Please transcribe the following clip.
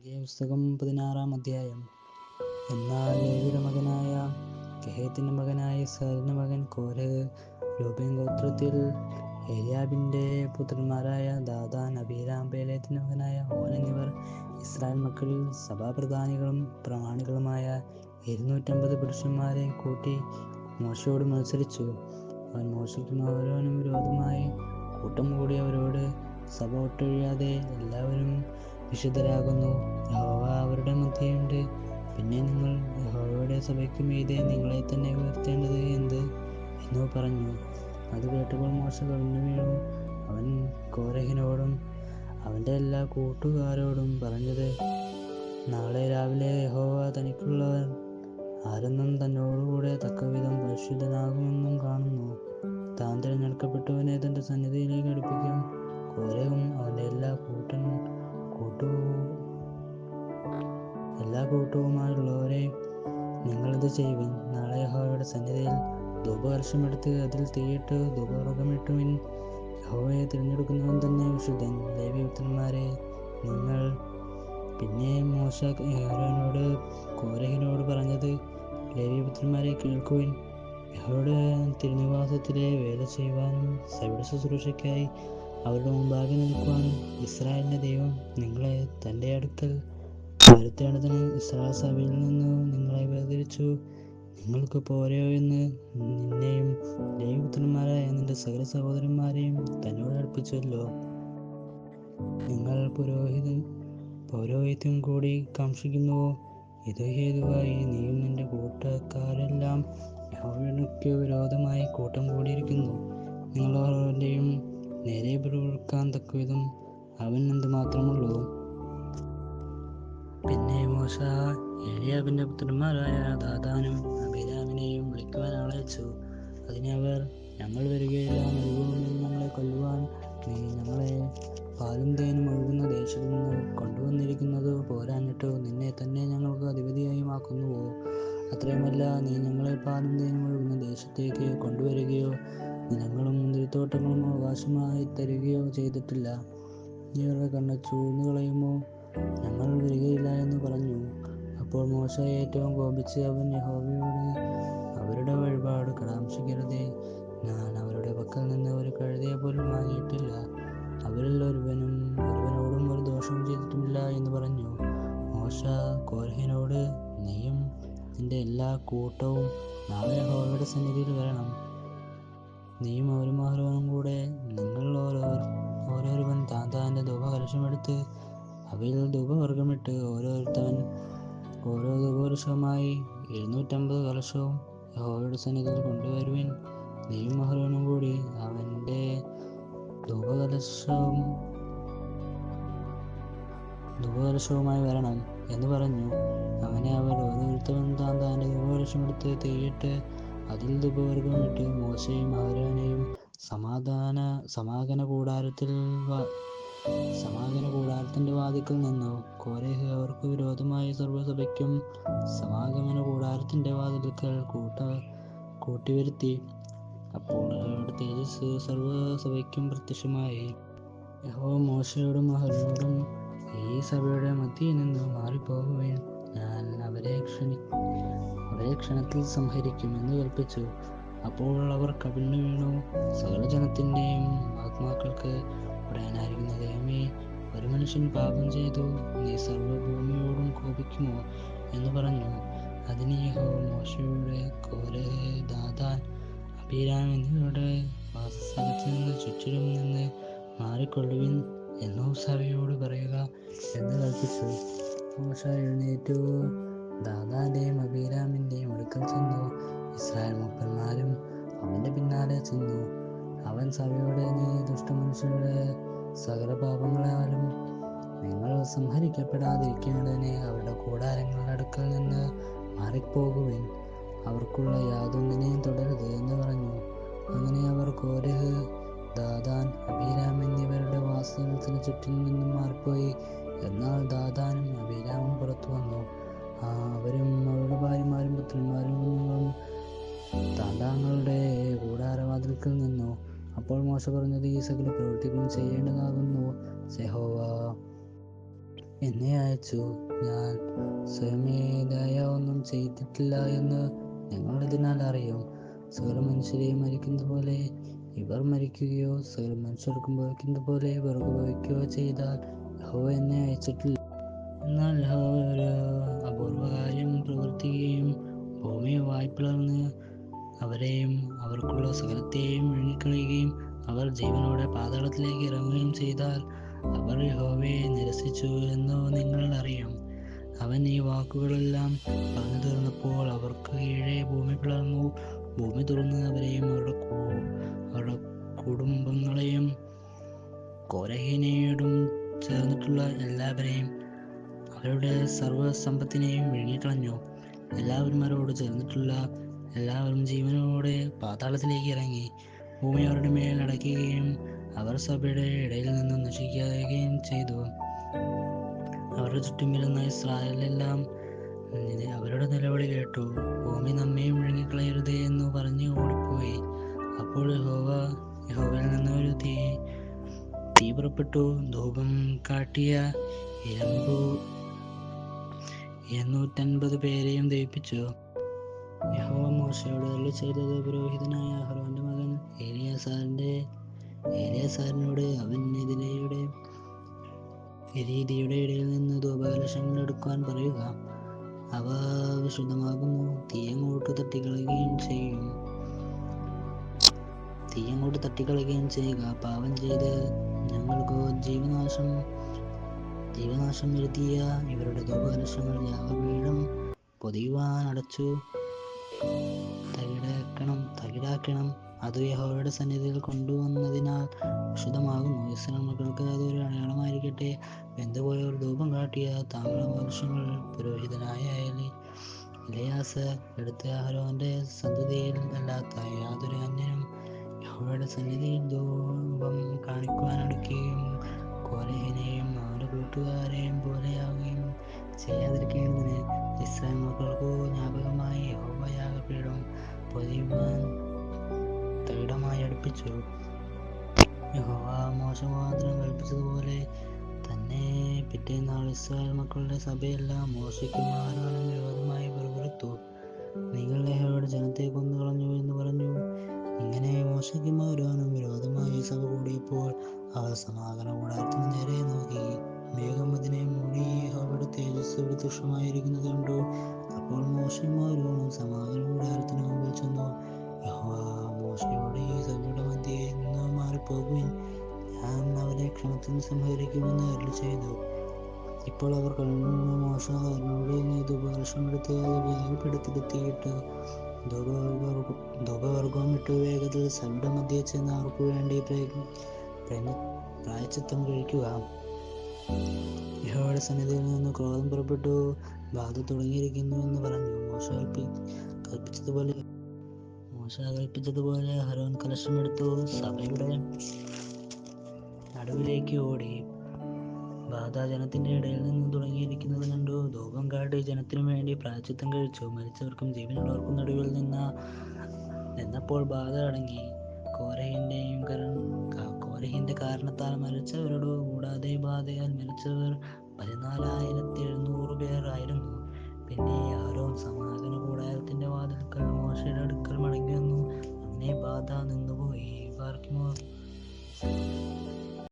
പുസ്തകം 16-ാം അധ്യായം. എന്നാൽ ലേവിയുടെ മകനായ കെഹേത്തിന്റെ മകനായ ഇസ്രായേലിന്റെ മകൻ കോരഹ്, രൂബേൻ ഗോത്രത്തിൽ ഏലിയാബിന്റെ പുത്രന്മാരായ ദാഥാൻ, അബീരാം, പേലേത്തിന്റെ മകനായ ഓൻ എന്നിവർ ഇസ്രായേൽ മക്കളിൽ സഭാപ്രധാനികളും പ്രമാണികളുമായ 250 പുരുഷന്മാരെ കൂട്ടി മോശയോട് മത്സരിച്ചു. അവൻ മോശയ്ക്കും അഹരോനും വിരോധമായി കൂട്ടം കൂടി അവരോട്, സഭ ഒട്ടൊഴിയാതെ എല്ലാവരും വിശുദ്ധരാകുന്നു, യഹോവ അവരുടെ മധ്യേയുണ്ട്. പിന്നെ നിങ്ങൾ യഹോവയുടെ സഭയ്ക്ക് മീതെ നിങ്ങളെ തന്നെ ഉയർത്തേണ്ടത് എന്ത് എന്നു പറഞ്ഞു. അത് കേട്ടപ്പോൾ മോശ കവിണ്ണു വീണു. അവൻ കോരഹിനോടും അവന്റെ എല്ലാ കൂട്ടുകാരോടും പറഞ്ഞത്, നാളെ രാവിലെ യഹോവ തനിക്കുള്ളവൻ ആരെന്നും തന്നോടുകൂടെ തക്കവിധം പരിശുദ്ധനാകുമെന്നും കാണുന്നു. താൻ തിരഞ്ഞെടുക്കപ്പെട്ടവനെ തന്റെ സന്നിധിയിലേക്ക് അടുപ്പിക്കും. കോരഹും അവന്റെ എല്ലാ കൂട്ടവുമായുള്ളവരെ, നിങ്ങളിത് ചെയ്യുവിൻ. നാളെ യഹോവയുടെ സന്നിധിയിൽ ധൂപകലശമെടുത്ത് അതിൽ തീയിട്ട് ധൂപവർഗ്ഗമിട്ടുവിൻ. യഹോവയെ തിരഞ്ഞെടുക്കുന്നവൻ തന്നെ വിശുദ്ധൻ. ലേവ്യപുത്രന്മാരെ, നിങ്ങൾ. പിന്നെ മോശ അഹരോനോട് കോരഹിനോട് പറഞ്ഞത്, ലേവ്യപുത്രന്മാരെ കേൾക്കുവിൻ. യഹോവയുടെ തിരുനിവാസത്തിലെ വേല ചെയ്യുവാനും സഭയുടെ ശുശ്രൂഷയ്ക്കായി അവരുടെ മുമ്പാകെ നിൽക്കുവാനും ഇസ്രായേലിന്റെ ദൈവം നിങ്ങളെ തന്റെ അടുക്കൽ വരുത്തേണ്ടതിന് ഇസ്രായേൽ സഭയിൽ നിന്ന് നിങ്ങളെ വേർതിരിച്ചു. നിങ്ങൾക്ക് പോരെയോ എന്ന് നിന്നെയും ലേവ്യപുത്രന്മാരായ നിന്റെ സകല സഹോദരന്മാരെയും തന്നോട് അടുപ്പിച്ചുവല്ലോ. നിങ്ങൾ പൗരോഹിത്യം കൂടി കാംക്ഷിക്കുന്നുവോ? ഇത് ഹേതുവായി നീയും നിന്റെ കൂട്ടക്കാരെല്ലാം യഹോവയ്ക്ക് വിരോധമായി കൂട്ടം കൂടിയിരിക്കുന്നു. നിങ്ങൾ ഓരോരുടെയും നേരെ പിറുപിറുക്കാൻ തക്കവിധം അവൻ എന്തുമാത്രമുള്ളൂ. പിന്നെ മോശ ഏലിയാബിന്റെ പുത്രന്മാരായ ദാഥാനും അബീരാമിനെയും വിളിക്കുവാൻ ആളയച്ചു. അതിന് അവർ, ഞങ്ങൾ വരികയില്ല, മരുഭൂമിയിൽ ഞങ്ങളെ കൊല്ലുവാൻ നീ ഞങ്ങളെ പാലും തേനും ഒഴുകുന്ന ദേശത്തു നിന്ന് കൊണ്ടുവന്നിരിക്കുന്നത് പോരാഞ്ഞിട്ട് നിന്നെ തന്നെ ഞങ്ങൾക്ക് അധിപതിയായും ആക്കുന്നുവോ? അത്രയുമല്ല, നീ ഞങ്ങളെ പാലും തേനും ഒഴുകുന്ന ദേശത്തേക്ക് കൊണ്ടുവരികയോ നിലങ്ങളും മുന്തിരിത്തോട്ടങ്ങളും അവകാശമായി തരികയോ ചെയ്തിട്ടില്ല. നീ അവരുടെ കണ്ണ് ചൂഴ്ന്നുകളയുമോ? ഞങ്ങൾ വരികയില്ല എന്ന് പറഞ്ഞു. അപ്പോൾ മോശ ഏറ്റവും കോപിച്ച് അവൻ യഹോവയോട്, അവരുടെ വഴിപാട് കാംക്ഷിക്കരുതേ. ഞാൻ അവരുടെ പക്കൽ നിന്ന് ഒരു കഴുതയെ പോലും വാങ്ങിയിട്ടില്ല. അവരിൽ ഒരുവനോടും ഒരു ദോഷവും ചെയ്തിട്ടുമില്ല എന്ന് പറഞ്ഞു. മോശ കോരഹിനോട്, നീയും നിന്റെ എല്ലാ കൂട്ടവും നാളെ യഹോവയുടെ സന്നിധിയിൽ വരണം. നീയും അഹരോനും കൂടെ. നിങ്ങൾ ഓരോരുവൻ താന്റെ ധൂപകലശമെടുത്ത് അവയിൽ ധൂപവർഗ്ഗമിട്ട് ഓരോരുത്തൻ ഓരോ ധൂപകലശവുമായി 250 കലശവും യഹോവയുടെ സന്നിധിയിൽ കൊണ്ടുവരുവിൻ. നീയും അഹരോനും കൂടി അവന്റെ ധൂപകലശവുമായി വരണം എന്ന് പറഞ്ഞു. അങ്ങനെ അവർ ഓരോരുത്തരും താന്റെ ധൂപകലശമെടുത്ത് തീയിട്ട് അതിൽ ധൂപവർഗ്ഗമിട്ട് മോശയും അഹരോനെയും സമാഗമന കൂടാരത്തിന്റെ വാതിൽക്കൽ നിന്നു. കോരഹ് അവർക്ക് വിരോധമായി സർവ്വസഭയ്ക്കും സമാഗമന കൂടാരത്തിന്റെ വാതിൽക്കൽ കൂട്ടിവരുത്തി. അപ്പോൾ അവരുടെ തേജസ് സർവ്വസഭയ്ക്കും പ്രത്യക്ഷമായി. യഹോവ മോശയോടും അഹരോനോടും, ഈ സഭയുടെ മധ്യയിൽ നിന്ന് മാറിപ്പോകുവിൻ, ഞാൻ അവരെ ക്ഷണത്തിൽ സംഹരിക്കും എന്ന് കൽപ്പിച്ചു. അപ്പോൾ അവർ കവിണ്ണു വീണു. സകല ജനത്തിന്റെയും ആത്മാക്കൾക്ക് ഉടയനായിരിക്കുന്ന ദൈവമേ, ഒരു മനുഷ്യൻ പാപം ചെയ്തു, നീ സർവ്വഭൂമിയോടും കോപിക്കുമോ എന്ന് പറഞ്ഞു. അതിന് യഹോവ മോശയോട്, കോരഹ്, ദാഥാൻ, അബീരാം എന്നിവരുടെ വാസസ്ഥലത്ത് നിന്ന് ചുറ്റിലും നിന്ന് മാറിക്കൊള്ളുവിൻ എന്നു സഭയോട് പറയുക എന്ന് കൽപ്പിച്ചു. മോശ എഴുന്നേറ്റു ദാഥാന്റെയും അബീരാമിന്റെയും അടുക്കൽ ചെന്നു. ഇസ്രായേൽ മൂപ്പന്മാരും അവന്റെ പിന്നാലെ ചെന്നു. അവൻ സഭയോട്, നീ ദുഷ്ടമനുഷ്യരുടെ സകല പാപങ്ങളാലും നിങ്ങൾ സംഹരിക്കപ്പെടാതിരിക്കേണ്ടതിന് അവരുടെ കൂടാരങ്ങളുടെ അടുക്കൽ നിന്ന് മാറിപ്പോകുവിൻ, അവർക്കുള്ള യാതൊന്നിനെയും തുടരുത് എന്ന് പറഞ്ഞു. അങ്ങനെ അവർ കോരഹ്, ദാഥാൻ, അബീരാം എന്നിവരുടെ വാസസ്ഥലത്തിന് ചുറ്റിലും നിന്നും മാറിപ്പോയി. എന്നാൽ ദാഥാനും അബീരാമും പുറത്തു വന്നു. അവരും അവരുടെ ഭാര്യമാരും പുത്രന്മാരും കുഞ്ഞുങ്ങളും താന്താങ്ങളുടെ കൂടാരവാതിൽക്കൽ നിന്നു. അപ്പോൾ മോശ പറഞ്ഞത്, ഈ സകല പ്രവൃത്തികളും ചെയ്യേണ്ടതാകുന്നു. എന്നെ അയച്ചു. ഞാൻ സ്വയമേതായ ഒന്നും ചെയ്തിട്ടില്ല എന്ന് ഞങ്ങളിതിനാൽ അറിയും. സകല മനുഷ്യരെ മരിക്കുന്നത് പോലെ ഇവർ മരിക്കുകയോ സകല മനുഷ്യർക്കും ഭവിക്കുന്നത് പോലെ ഇവർക്ക് ഭവിക്കുകയോ ചെയ്താൽ യഹോവ എന്നെ അയച്ചിട്ടില്ല. എന്നാൽ യഹോവ ഒരു അപൂർവ കാര്യം പ്രവർത്തിക്കുകയും ഭൂമിയെ വായ്പിളർന്ന് അവരെയും അവർക്കുള്ള സകലത്തെയും വിഴുങ്ങിക്കളയുകയും അവർ ജീവനോടെ പാതാളത്തിലേക്ക് ഇറങ്ങുകയും ചെയ്താൽ അവർ യഹോവയെ നിരസിച്ചു എന്ന് നിങ്ങൾ അറിയും. അവൻ ഈ വാക്കുകളെല്ലാം പറഞ്ഞു തീർന്നപ്പോൾ അവർക്ക് കീഴെ ഭൂമി പിളർന്നു. ഭൂമി തുറന്ന് അവരെയും അവരുടെ കുടുംബങ്ങളെയും കോരഹിനോടും ചേർന്നിട്ടുള്ള എല്ലാവരെയും അവരുടെ സർവ്വസമ്പത്തിനെയും വിഴുങ്ങിക്കളഞ്ഞു. എല്ലാവരും അവരോട് ചേർന്നിട്ടുള്ള എല്ലാവരും ജീവനോടെ പാതാളത്തിലേക്ക് ഇറങ്ങി. ഭൂമി അവരുടെ മേൽ അടയ്ക്കുകയും അവർ സഭയുടെ ഇടയിൽ നിന്നും നശിക്കുകയും ചെയ്തു. അവരുടെ ചുറ്റുമിരുന്ന ഇസ്രായേലെല്ലാം അവരുടെ നിലവിളി കേട്ടു. ഭൂമി നമ്മെയും വിഴുങ്ങിക്കളയരുതേ എന്ന് പറഞ്ഞ് ഓടിപ്പോയി. അപ്പോൾ യഹോവയിൽ നിന്ന് ഒരു തീ പുറപ്പെട്ടു. ധൂപം കാട്ടിയ 250 പേരെയും ദഹിപ്പിച്ചു. യഹോവ മോശയോട് അരുളി ചെയ്തത് പുരോഹിതനായ അഹരോന്റെ മകൻ എലിയാസാരിനോട് അവൻ എരീതിയുടെ ഇടയിൽ നിന്ന് ധൂപകലശങ്ങൾ എടുക്കുവാൻ പറയുക. അവ വിശുദ്ധമാകുന്നു. തീയങ്ങോട്ട് തട്ടിക്കളയുകയും ചെയ്യുക. പാപം ചെയ്ത് ഞങ്ങൾക്ക് ജീവനാശം വരുത്തിയ ഇവരുടെ ധൂപകലശങ്ങൾ യാഗപീഠം പൊതിയുവാൻ അടച്ചു തകിടാക്കണം. അത് യഹോവയുടെ സന്നിധിയിൽ കൊണ്ടുവന്നതിനാൽ വിശുദ്ധമാകുന്നു. ഇസ്രായേൽ മക്കൾക്ക് അതൊരു അടയാളമായിരിക്കട്ടെ. വെന്തുപോയവർ ധൂപം കാട്ടിയ താമ്രകലശങ്ങൾ പുരോഹിതനായ എലിയാസാർ എടുത്ത് അഹരോന്റെ സന്തതിയിൽ അല്ലാത്ത യാതൊരു അന്യനും യഹോവയുടെ സന്നിധിയിൽ ധൂപം കാണിക്കുവാൻ അടുക്കുകയും കോരഹിനെയും അവരുടെ കൂട്ടുകാരെയും പോലെയാവുകയും ചെയ്യാതിരിക്കേണ്ടതിന് ഇസ്രായേൽ മക്കൾക്കു ജ്ഞാപകമായി യഹോവ യാഗപീഠം പൊതിയുവാൻ തകിടമായി അടുപ്പിച്ചു. യഹോവ മോശെ മുഖാന്തരം കൽപ്പിച്ചതുപോലെ തന്നെ പിറ്റേന്നാൾ ഇസ്രായേൽ മക്കളുടെ സഭയെല്ലാം മോശെക്കും അഹരോനും വിരോധമായി പിറുപിറുത്തു. നിങ്ങൾ യഹോവയുടെ ജനത്തെ കൊന്നുകളഞ്ഞു എന്ന് പറഞ്ഞു. ഇങ്ങനെ മോശെക്കും അഹരോനും വിരോധമായി സഭ കൂടിയപ്പോൾ അവർ സമാഗമന കൂടാരത്തിന് നേരെ നോക്കി. മേഘം അതിനെ മൂടി. യഹോവയുടെ തേജസ്സ് പ്രത്യക്ഷമായിരിക്കുന്നത് കണ്ടു. അപ്പോൾ മോശെയും അഹരോനും സമാഗമന കൂടാരത്തിന് മുമ്പിൽ ചെന്നു. യഹോവ മോശെയോട്, ഈ സഭയുടെ മധ്യേ നിന്ന് മാറിപ്പോകുവിൻ, ഞാൻ അവരെ ക്ഷണത്തിൽ സംഹരിക്കുമെന്ന് അരുളി ചെയ്തു. ഇപ്പോൾ അവർ കടന്നുവന്ന് മോശെ അഹരോനോട്, നീ ധൂപകലശമെടുത്ത് അത് യാഗപീഠത്തിൽ തീയിട്ട് ധൂപവർഗ്ഗവും ഇട്ട് വേഗത്തിൽ സഭയുടെ മധ്യേ ചെന്ന് അവർക്ക് വേണ്ടി പ്രായശ്ചിത്തം കഴിക്കുക. യഹോവയുടെ സന്നിധിയിൽ നിന്ന് ക്രോധം പുറപ്പെട്ടു, ബാധ തുടങ്ങിയിരിക്കുന്നു എന്ന് പറഞ്ഞു. മോശെ കൽപ്പിച്ചതുപോലെ അഹരോൻ കലശമെടുത്തു സഭയുടെ നടുവിലേക്ക് ഓടി. ബാധ ജനത്തിന്റെ ഇടയിൽ നിന്ന് തുടങ്ങിയിരിക്കുന്നത് കണ്ടു. ധൂപം കാട്ടി ജനത്തിനു വേണ്ടി പ്രായശ്ചിത്തം കഴിച്ചു. മരിച്ചവർക്കും ജീവനുള്ളവർക്കും നടുവിൽ നിന്നപ്പോൾ ബാധ അടങ്ങി. കോരഹിന്റെ കാരണത്താൽ മരിച്ചവരോട് കൂടാതെ ബാധയാൽ മരിച്ചവർ 14,700 പേർ ആയിരുന്നു. പിന്നെ അഹരോൻ സമാഗമന കൂടാരത്തിന്റെ വാതിൽക്കൽ മോശെയുടെ അടുക്കൽ മടങ്ങി വന്നു. അങ്ങനെ ബാധ നിന്നുപോയി.